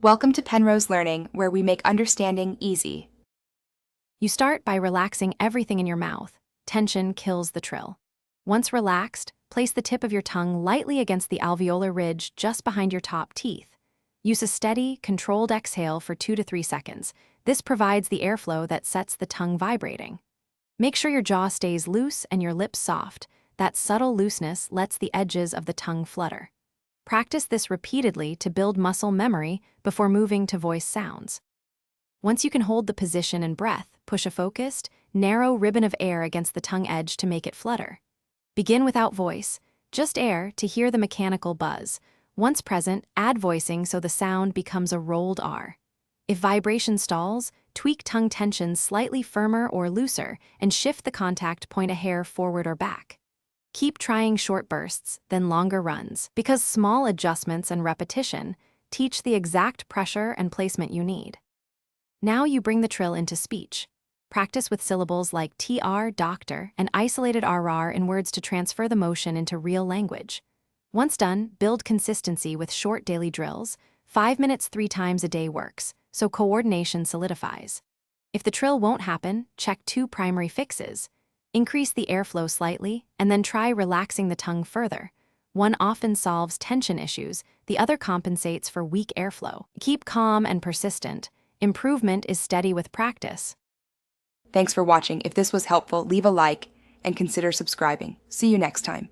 Welcome to Penrose Learning, where we make understanding easy. You start by relaxing everything in your mouth. Tension kills the trill. Once relaxed, place the tip of your tongue lightly against the alveolar ridge just behind your top teeth. Use a steady, controlled exhale for 2 to 3 seconds. This provides the airflow that sets the tongue vibrating. Make sure your jaw stays loose and your lips soft. That subtle looseness lets the edges of the tongue flutter. Practice this repeatedly to build muscle memory before moving to voice sounds. Once you can hold the position and breath, push a focused, narrow ribbon of air against the tongue edge to make it flutter. Begin without voice, just air to hear the mechanical buzz. Once present, add voicing so the sound becomes a rolled R. If vibration stalls, tweak tongue tension slightly firmer or looser and shift the contact point a hair forward or back. Keep trying short bursts, then longer runs, because small adjustments and repetition teach the exact pressure and placement you need. Now you bring the trill into speech. Practice with syllables like tr, doctor, and isolated rr in words to transfer the motion into real language. Once done, build consistency with short daily drills. 5 minutes 3 times a day works, so coordination solidifies. If the trill won't happen, check 2 primary fixes. Increase the airflow slightly, and then try relaxing the tongue further. One often solves tension issues, the other compensates for weak airflow. Keep calm and persistent. Improvement is steady with practice. Thanks for watching. If this was helpful, leave a like and consider subscribing. See you next time.